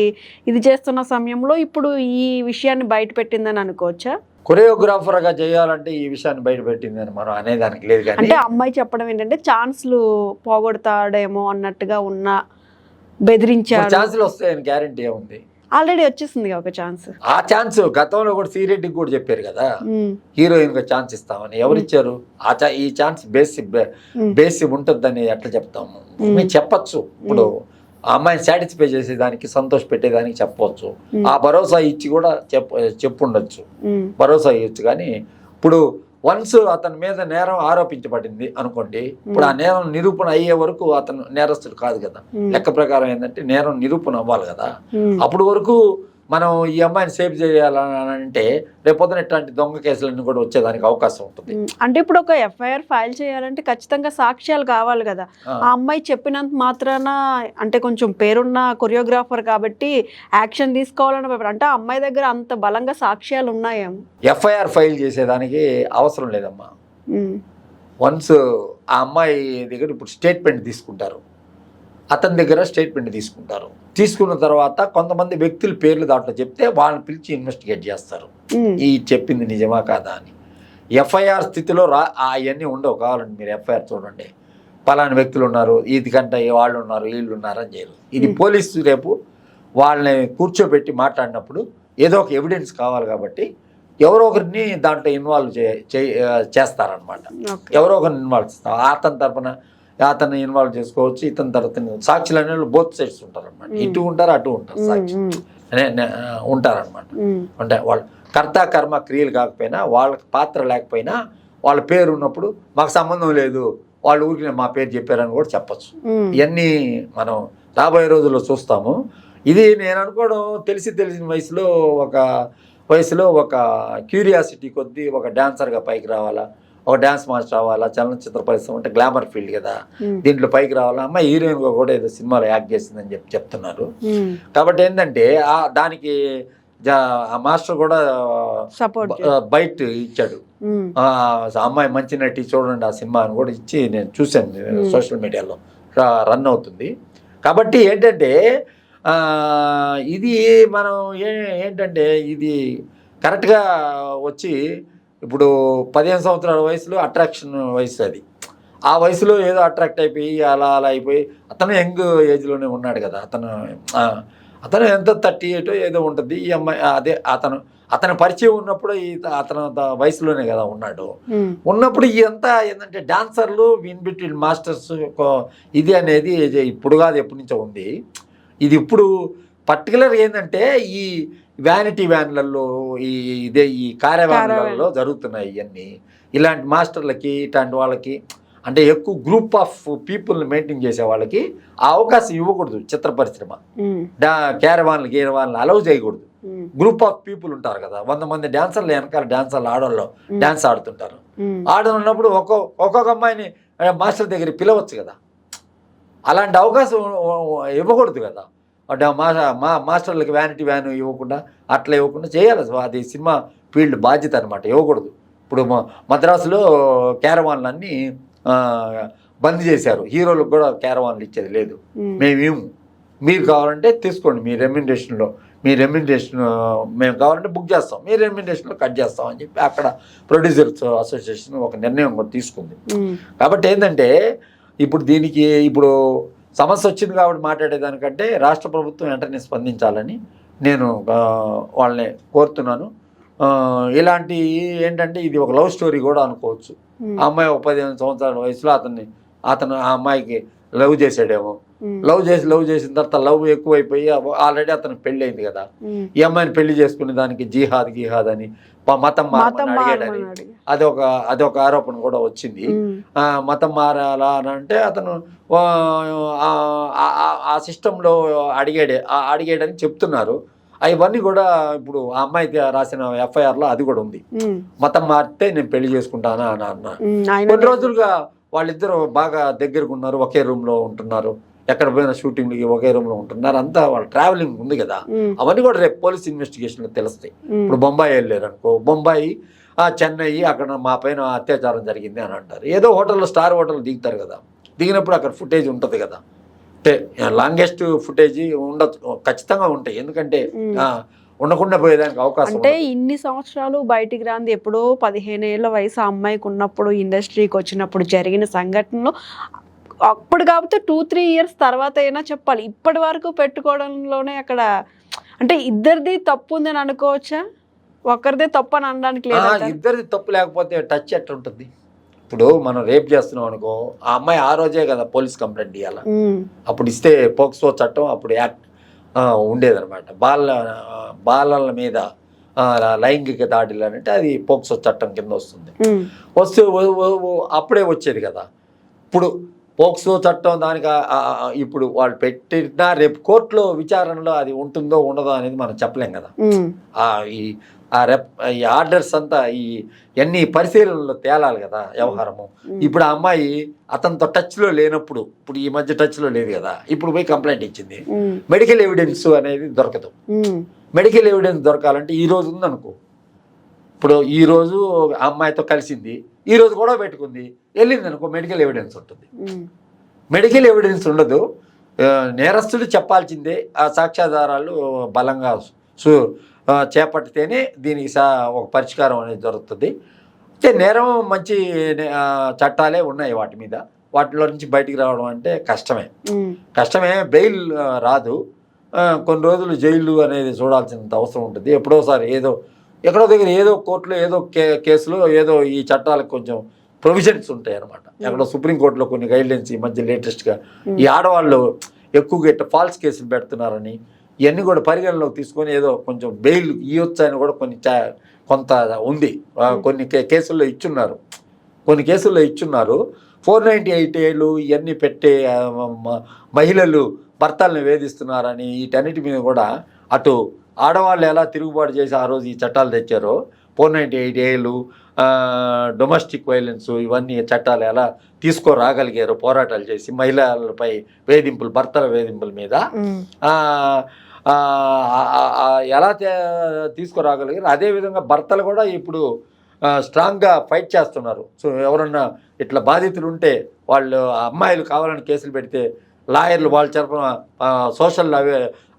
ఇది చేస్తున్న సమయంలో ఇప్పుడు ఈ విషయాన్ని బయట పెట్టిందని అనుకోవచ్చా?
కొరియోగ్రాఫర్గా చేయాలంటే ఈ విషయాన్ని బయటపెట్టిందని మనం అనేదానికి లేదు. కానీ
అంటే అమ్మాయి చెప్పడం ఏంటంటే ఛాన్స్లు పోగొడతాడేమో అన్నట్టుగా ఉన్న బెదిరించారు.
ఛాన్స్లు వస్తాయని గ్యారంటీ ఏముంది?
ఆల్రెడీ వచ్చేసింది ఒక ఛాన్స్.
ఆ ఛాన్స్ గతంలో కూడా శ్రీరెడ్డికి కూడా చెప్పారు కదా, హీరోయిన్ గా ఛాన్స్ ఇస్తామని. ఎవరిచ్చారు? ఈ ఛాన్స్ బేసి ఉంటుందని ఎట్లా చెప్తాము? మేము చెప్పచ్చు. ఇప్పుడు ఆ అమ్మాయిని సాటిస్ఫై చేసేదానికి, సంతోష పెట్టేదానికి చెప్పవచ్చు. ఆ భరోసా ఇచ్చి కూడా చెప్పుండొచ్చు, భరోసా ఇవ్వచ్చు. కానీ ఇప్పుడు వన్స్ అతని మీద నేరం ఆరోపించబడింది అనుకోండి, ఇప్పుడు ఆ నేరం నిరూపణ అయ్యే వరకు అతను నేరస్తుడు కాదు కదా. లెక్క ప్రకారం ఏంటంటే నేరం నిరూపణ అవ్వాలి కదా. అప్పుడు వరకు మనం ఈ అమ్మాయిని సేవ్ చేయాలని అంటే రేపొద్దున ఇట్లాంటి దొంగ కేసులన్నీ కూడా వచ్చేదానికి అవకాశం ఉంటుంది.
అంటే ఇప్పుడు ఒక ఎఫ్ఐఆర్ ఫైల్ చేయాలంటే ఖచ్చితంగా సాక్ష్యాలు కావాలి కదా. ఆ అమ్మాయి చెప్పినంత మాత్రాన అంటే కొంచెం పేరున్న కొరియోగ్రాఫర్ కాబట్టి యాక్షన్ తీసుకోవాలని అంటే ఆ అమ్మాయి దగ్గర అంత బలంగా సాక్ష్యాలు ఉన్నాయేమో.
ఎఫ్ఐఆర్ ఫైల్ చేసేదానికి అవసరం లేదమ్మా. వన్స్ ఆ అమ్మాయి దగ్గర ఇప్పుడు స్టేట్మెంట్ తీసుకుంటారు, అతని దగ్గర స్టేట్మెంట్ తీసుకున్న తర్వాత కొంతమంది వ్యక్తుల పేర్లు దాంట్లో చెప్తే వాళ్ళని పిలిచి ఇన్వెస్టిగేట్ చేస్తారు ఈ చెప్పింది నిజమా కాదా అని. ఎఫ్ఐఆర్ స్థితిలో అవన్నీ ఉండవు. కావాలండి మీరు ఎఫ్ఐఆర్ చూడండి, పలాని వ్యక్తులు ఉన్నారు, ఇదికంటే వాళ్ళు ఉన్నారు, వీళ్ళు ఉన్నారు అని చేయరు. ఇది పోలీసు రేపు వాళ్ళని కూర్చోబెట్టి మాట్లాడినప్పుడు ఏదో ఒక ఎవిడెన్స్ కావాలి కాబట్టి ఎవరో ఒకరిని దాంట్లో ఇన్వాల్వ్ చేస్తారనమాట. ఎవరో ఒకరిని ఇన్వాల్వ్ చేస్తారు. అతని తరపున అతన్ని ఇన్వాల్వ్ చేసుకోవచ్చు, ఇతని తర్వాత సాక్షులు అనే బోత్ సైడ్స్ ఉంటారు అనమాట. ఇటు ఉంటారు అటు ఉంటారు సాక్షి ఉంటారనమాట. అంటే వాళ్ళు కర్త కర్మ క్రియలు కాకపోయినా వాళ్ళకి పాత్ర లేకపోయినా వాళ్ళ పేరు ఉన్నప్పుడు మాకు సంబంధం లేదు, వాళ్ళ ఊరికి మా పేరు చెప్పారని కూడా చెప్పచ్చు. ఇవన్నీ మనం రాబోయే రోజుల్లో చూస్తాము. ఇది నేను అనుకోవడం తెలిసిన వయసులో ఒక క్యూరియాసిటీ కొద్దీ ఒక డాన్సర్గా పైకి రావాలా, ఒక డ్యాన్స్ మాస్టర్ అవ్వాలా, చలనచిత్ర పరిశ్రమ అంటే గ్లామర్ ఫీల్డ్ కదా, దీంట్లో పైకి రావాలా. అమ్మాయి హీరోయిన్గా కూడా ఏదో సినిమాలో యాక్ట్ చేసిందని చెప్తున్నారు. కాబట్టి ఏంటంటే దానికి ఆ మాస్టర్ కూడా బయట ఇచ్చాడు, అమ్మాయి మంచి నటి చూడండి ఆ సినిమా అని కూడా ఇచ్చి నేను చూశాను, సోషల్ మీడియాలో రన్ అవుతుంది. కాబట్టి ఏంటంటే ఇది మనం ఏంటంటే ఇది కరెక్ట్గా వచ్చి ఇప్పుడు 15 సంవత్సరాల వయసులో అట్రాక్షన్ వయసు అది. ఆ వయసులో ఏదో అట్రాక్ట్ అయిపోయి అలా అయిపోయి అతను యంగ్ ఏజ్లోనే ఉన్నాడు కదా. అతను ఎంత 38 ఏదో ఉంటుంది. ఈ అమ్మాయి అదే అతని పరిచయం ఉన్నప్పుడు అతను వయసులోనే కదా ఉన్నాడు. ఉన్నప్పుడు ఇదంతా ఏంటంటే డాన్సర్లు ఇన్ బిట్వీన్ మాస్టర్స్ ఇది అనేది ఇప్పుడు కాదు ఎప్పటి నుంచో ఉంది. ఇది ఇప్పుడు పర్టికులర్ ఏంటంటే ఈ వ్యానిటీ వ్యాన్లలో ఈ కార్యవాన్లలో జరుగుతున్నాయి ఇవన్నీ. ఇలాంటి మాస్టర్లకి ఇట్లాంటి వాళ్ళకి అంటే ఎక్కువ గ్రూప్ ఆఫ్ పీపుల్ని మెయింటైన్ చేసే వాళ్ళకి ఆ అవకాశం ఇవ్వకూడదు. చిత్ర పరిశ్రమ క్యారవాన్లు అలౌ చేయకూడదు. గ్రూప్ ఆఫ్ పీపుల్ ఉంటారు కదా, 100 మంది డాన్సర్లు వెనకాల డాన్సర్లు ఆడవాళ్ళు డాన్స్ ఆడుతుంటారు. ఆడుతున్నప్పుడు ఒక్కొక్క అమ్మాయిని మాస్టర్ దగ్గర పిలవచ్చు కదా. అలాంటి అవకాశం ఇవ్వకూడదు కదా. మాస్టర్లకి వ్యానిటీ వ్యాన్ ఇవ్వకుండా అట్లా ఇవ్వకుండా చేయాలి. అది సినిమా ఫీల్డ్ బాధ్యత అనమాట, ఇవ్వకూడదు. ఇప్పుడు మద్రాసులో క్యారవాన్లన్నీ బంద్ చేశారు. హీరోలకు కూడా క్యారవాన్లు ఇచ్చేది లేదు. మీరు కావాలంటే తీసుకోండి, మీ రెమ్యునరేషన్ మేము కావాలంటే బుక్ చేస్తాం, మీ రెమ్యునరేషన్లో కట్ చేస్తాం అని చెప్పి అక్కడ ప్రొడ్యూసర్స్ అసోసియేషన్ ఒక నిర్ణయం కూడా తీసుకుంది. కాబట్టి ఏంటంటే ఇప్పుడు సమస్య వచ్చింది కాబట్టి మాట్లాడేదానికంటే రాష్ట్ర ప్రభుత్వం వెంటనే స్పందించాలని నేను వాళ్ళని కోరుతున్నాను. ఇలాంటి ఏంటంటే ఇది ఒక లవ్ స్టోరీ కూడా అనుకోవచ్చు. ఆ అమ్మాయి ఒక 15 సంవత్సరాల వయసులో అతను ఆ అమ్మాయికి లవ్ చేసాడేమో. లవ్ చేసిన తర్వాత లవ్ ఎక్కువైపోయి ఆల్రెడీ అతనికి పెళ్లి అయింది కదా. ఈ అమ్మాయిని పెళ్లి చేసుకునే దానికి జిహాద్ అని మతం అడిగాడని అదొక ఆరోపణ కూడా వచ్చింది. మతం మారాలా అని అంటే అతను ఆ సిస్టంలో అడిగాడని చెప్తున్నారు. అవన్నీ కూడా ఇప్పుడు ఆ అమ్మాయి రాసిన ఎఫ్ఐఆర్లో అది కూడా ఉంది. మతం మారితే నేను పెళ్లి చేసుకుంటానా అని అన్నారు. కొన్ని రోజులుగా వాళ్ళిద్దరు బాగా దగ్గరకు ఉన్నారు, ఒకే రూమ్లో ఉంటున్నారు, ఎక్కడ పోయిన షూటింగ్లకి ఒకే రూమ్లో ఉంటున్నారు. అంతా వాళ్ళ ట్రావెలింగ్ ఉంది కదా, అవన్నీ కూడా రేపు పోలీస్ ఇన్వెస్టిగేషన్లో తెలుస్తాయి. ఇప్పుడు బొంబాయి వెళ్ళారు అనుకో, బొంబాయి చెన్నై అక్కడ మా పైన అత్యాచారం జరిగింది అని అంటారు. ఏదో స్టార్ హోటల్లో దిగుతారు కదా, దిగినప్పుడు అక్కడ ఫుటేజ్ ఉంటుంది కదా. అంటే లాంగెస్ట్ ఫుటేజ్ ఉండొచ్చు, ఖచ్చితంగా ఉంటాయి. ఎందుకంటే ఉండకుండా పోయేదానికి అవకాశం
అంటే ఇన్ని సంవత్సరాలు బయటికి రాంది ఎప్పుడో 15 ఏళ్ల వయసు అమ్మాయికి ఉన్నప్పుడు ఇండస్ట్రీకి వచ్చినప్పుడు జరిగిన సంఘటనలు అప్పుడు కాకపోతే 2-3 ఇయర్స్ తర్వాత అయినా చెప్పాలి. ఇప్పటి వరకు పెట్టుకోవడంలోనే అక్కడ అంటే ఇద్దరిది తప్పు ఉందని అనుకోవచ్చా? ఒకరిదే తప్పు అని అనడానికి లేదా?
ఇద్దరిది తప్పు లేకపోతే టచ్ ఎట్లా ఉంటుంది? ఇప్పుడు మనం రేప్ చేస్తున్నాం అనుకో, ఆ అమ్మాయి ఆ రోజే కదా పోలీస్ కంప్లైంట్ ఇవ్వాలి. అప్పుడు ఇస్తే పోక్సో చట్టం అప్పుడు యాక్ట్ ఉండేదన్నమాట. బాలల మీద లైంగిక దాడులు అంటే అది పోక్సో చట్టం కింద వస్తుంది. వస్తే అప్పుడే వచ్చేది కదా. ఇప్పుడు పోక్సో చట్టం దానికి ఇప్పుడు వాళ్ళు పెట్టినా రేపు కోర్టులో విచారణలో అది ఉంటుందో ఉండదో అనేది మనం చెప్పలేం కదా. ఈ ఆర్డర్స్ అంతా ఎన్ని పరిశీలనలో తేలాలి కదా వ్యవహారము. ఇప్పుడు ఆ అమ్మాయి అతనితో టచ్లో లేనప్పుడు, ఇప్పుడు ఈ మధ్య టచ్లో లేదు కదా, ఇప్పుడు పోయి కంప్లైంట్ ఇచ్చింది. మెడికల్ ఎవిడెన్స్ అనేది దొరకదు. మెడికల్ ఎవిడెన్స్ దొరకాలంటే ఈ రోజు ఉందనుకో, ఇప్పుడు ఈ రోజు ఆ అమ్మాయితో కలిసింది, ఈ రోజు కూడా పెట్టుకుంది, వెళ్ళింది అనుకో, మెడికల్ ఎవిడెన్స్ ఉంటుంది. మెడికల్ ఎవిడెన్స్ ఉండదు, నేరస్తుడు చెప్పాల్సిందే. ఆ సాక్ష్యాధారాలు బలంగా చేపట్టితేనే దీనికి ఒక పరిష్కారం అనేది జరుగుతుంది. అయితే నేరం మంచి చట్టాలే ఉన్నాయి వాటి మీద, వాటిలో నుంచి బయటికి రావడం అంటే కష్టమే. బెయిల్ రాదు, కొన్ని రోజులు జైలు అనేది చూడాల్సినంత అవసరం ఉంటుంది. ఎప్పుడోసారి ఎక్కడో దగ్గర ఏదో కోర్టులో ఏదో కేసులో ఏదో ఈ చట్టాలకు కొంచెం ప్రొవిజన్స్ ఉంటాయి అన్నమాట. ఎక్కడో సుప్రీంకోర్టులో కొన్ని గైడ్లైన్స్ ఈ మధ్య లేటెస్ట్గా ఈ ఆడవాళ్ళు ఎక్కువగా ఇట్లా ఫాల్స్ కేసులు పెడుతున్నారని ఇవన్నీ కూడా పరిగణలోకి తీసుకొని ఏదో కొంచెం బెయిల్ ఇవ్వచ్చు అని కూడా కొంత ఉంది. కొన్ని కేసుల్లో ఇచ్చున్నారు, 498 ఇవన్నీ పెట్టే మహిళలు భర్తల్ని వేధిస్తున్నారని వీటన్నిటి మీద కూడా అటు ఆడవాళ్ళు ఎలా తిరుగుబాటు చేసి ఆ రోజు ఈ చట్టాలు తెచ్చారో 498 డొమెస్టిక్ వైలెన్స్ ఇవన్నీ చట్టాలు ఎలా తీసుకురాగలిగారు పోరాటాలు చేసి మహిళలపై వేధింపులు, భర్తల వేధింపుల మీద ఎలా తీసుకురాగలిగారు. అదేవిధంగా భర్తలు కూడా ఇప్పుడు స్ట్రాంగ్గా ఫైట్ చేస్తున్నారు. సో ఎవరన్నా ఇట్లా బాధితులు ఉంటే వాళ్ళు అమ్మాయిలు కావాలని కేసులు పెడితే లాయర్లు వాళ్ళ తరపున సోషల్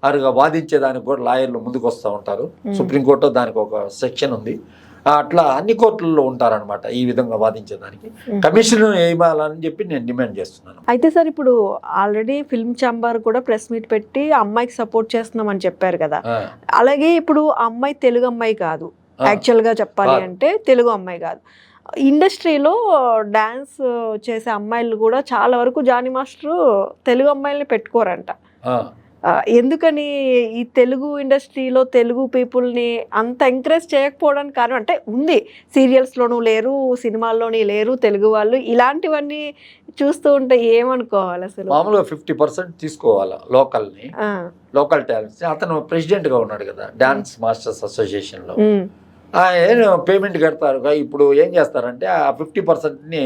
అరుగా వాదించేదానికి కూడా లాయర్లు ముందుకు వస్తూ ఉంటారు. సుప్రీంకోర్టు దానికి ఒక సెక్షన్ ఉంది. అట్లా అన్ని కోర్టుల్లో ఉంటారనమాట ఈ విధంగా వాదించేదానికి. కమిషన్ వేయాలని చెప్పి నేను డిమాండ్ చేస్తున్నాను.
అయితే సార్, ఇప్పుడు ఆల్రెడీ ఫిల్మ్ ఛాంబర్ కూడా ప్రెస్ మీట్ పెట్టి అమ్మాయికి సపోర్ట్ చేస్తున్నామని చెప్పారు కదా. అలాగే ఇప్పుడు అమ్మాయి తెలుగు అమ్మాయి కాదు, యాక్చువల్గా చెప్పాలి అంటే తెలుగు అమ్మాయి కాదు. ఇండస్ట్రీలో డాన్స్ చేసే అమ్మాయిలు కూడా చాలా వరకు జానీ మాస్టర్ తెలుగు అమ్మాయిల్ని పెట్టుకోరంట. ఎందుకని ఈ తెలుగు ఇండస్ట్రీలో తెలుగు పీపుల్ని అంత ఎంకరేజ్ చేయకపోవడానికి కారణం అంటే ఉంది, సీరియల్స్లోనూ లేరు, సినిమాల్లోని లేరు తెలుగు వాళ్ళు. ఇలాంటివన్నీ చూస్తూ ఉంటే ఏమనుకోవాలి అసలు?
మామూలుగా 50% తీసుకోవాలి లోకల్ టాలెంట్స్. అతను ప్రెసిడెంట్గా ఉన్నాడు కదా డాన్స్ మాస్టర్స్ అసోసియేషన్లో. పేమెంట్ కడతారు. ఇప్పుడు ఏం చేస్తారంటే ఆ 50%ని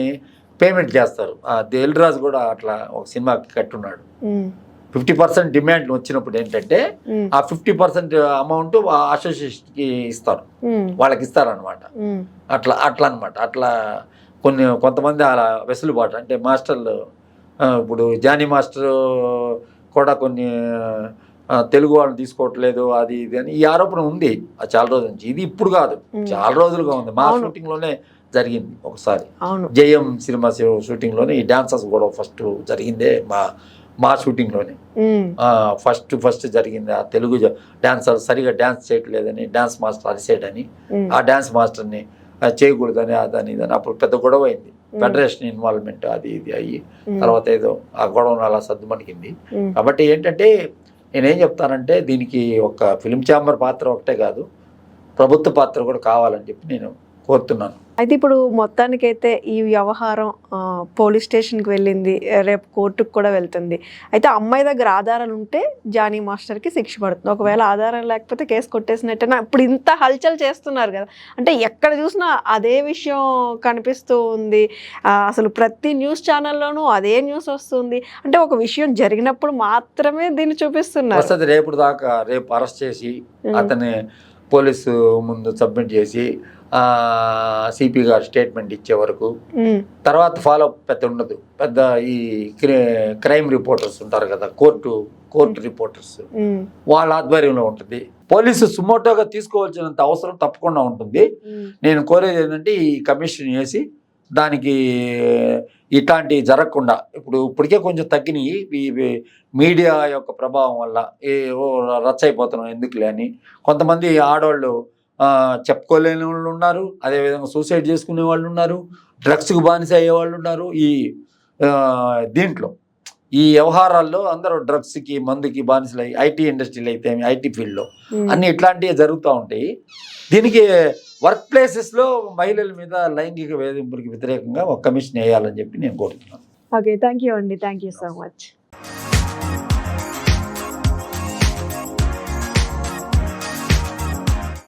పేమెంట్ చేస్తారు. దిల్రాజు కూడా అట్లా ఒక సినిమాకి కట్టున్నాడు. 50% డిమాండ్ వచ్చినప్పుడు ఏంటంటే ఆ 50% అమౌంట్ అసోసియేషన్కి ఇస్తారు, వాళ్ళకి ఇస్తారనమాట. అట్లా అనమాట. అట్లా కొంతమంది అలా వెసులుబాటు అంటే మాస్టర్లు, ఇప్పుడు జానీ మాస్టర్ కూడా కొన్ని తెలుగు వాళ్ళని తీసుకోవట్లేదు అది ఇది అని ఈ ఆరోపణ ఉంది చాలా రోజుల నుంచి. ఇది ఇప్పుడు కాదు, చాలా రోజులుగా ఉంది. మా షూటింగ్లోనే జరిగింది ఒకసారి, జయం సినిమా షూటింగ్లోనే ఈ డాన్సర్స్ కూడా ఫస్ట్ జరిగిందే మా షూటింగ్లోనే ఫస్ట్ జరిగింది. ఆ తెలుగు డాన్సర్ సరిగా డాన్స్ చేయట్లేదని డాన్స్ మాస్టర్ అరిసేట్ అని, ఆ డాన్స్ మాస్టర్ని చేయకూడదని అదని ఇదని అప్పుడు పెద్ద గొడవ అయింది. ఫెడరేషన్ ఇన్వాల్వ్మెంట్ అది ఇది అయ్యి తర్వాత ఏదో ఆ గొడవను అలా సర్దుమణికింది. కాబట్టి ఏంటంటే నేనేం చెప్తానంటే దీనికి ఒక ఫిల్మ్ ఛాంబర్ పాత్ర ఒకటే కాదు, ప్రభుత్వ పాత్ర కూడా కావాలని చెప్పి నేను కోరుతున్నాను.
అయితే ఇప్పుడు మొత్తానికైతే ఈ వ్యవహారం పోలీస్ స్టేషన్కి వెళ్ళింది, రేపు కోర్టుకు కూడా వెళ్తుంది. అయితే అమ్మాయి దగ్గర ఆధారాలు ఉంటే జానీ మాస్టర్కి శిక్ష పడుతుంది, ఒకవేళ ఆధారం లేకపోతే కేసు కొట్టేసినట్టేనా? ఇప్పుడు ఇంత హల్చల్ చేస్తున్నారు కదా, అంటే ఎక్కడ చూసినా అదే విషయం కనిపిస్తూ ఉంది. అసలు ప్రతి న్యూస్ ఛానల్లోనూ అదే న్యూస్ వస్తుంది. అంటే ఒక విషయం జరిగినప్పుడు మాత్రమే దీన్ని చూపిస్తున్నారు.
రేపు అరెస్ట్ చేసి అతని పోలీసు ముందు సబ్మిట్ చేసి సిపి గారు స్టేట్మెంట్ ఇచ్చే వరకు తర్వాత ఫాలో అప్ పెద్ద ఉండదు. పెద్ద ఈ క్రైమ్ రిపోర్టర్స్ ఉంటారు కదా, కోర్టు రిపోర్టర్స్, వాళ్ళ ఆధ్వర్యంలో ఉంటుంది. పోలీసు సుమోటోగా తీసుకోవాల్సినంత అవసరం తప్పకుండా ఉంటుంది. నేను కోరేది ఏంటంటే ఈ కమిషన్ వేసి దానికి ఇట్లాంటివి జరగకుండా, ఇప్పటికే కొంచెం తగ్గినాయి ఈ మీడియా యొక్క ప్రభావం వల్ల రచ్చయిపోతున్నాం ఎందుకులే అని కొంతమంది ఆడవాళ్ళు చెప్పుకోలేని వాళ్ళు ఉన్నారు, అదేవిధంగా సూసైడ్ చేసుకునే వాళ్ళు ఉన్నారు, డ్రగ్స్కి బానిస అయ్యే వాళ్ళు ఉన్నారు. దీంట్లో ఈ వ్యవహారాల్లో అందరూ డ్రగ్స్కి మందుకి బానిసలు అయ్యి ఐటీ ఇండస్ట్రీలో అయితే ఐటీ ఫీల్డ్లో అన్ని ఇట్లాంటివి జరుగుతూ ఉంటాయి. దీనికి వర్క్ ప్లేసెస్లో మహిళల మీద లైంగిక వేధింపులకి వ్యతిరేకంగా ఒక కమిషన్ వేయాలని చెప్పి నేను కోరుతున్నాను.
ఓకే, థ్యాంక్ యూ అండి, థ్యాంక్ యూ సో మచ్.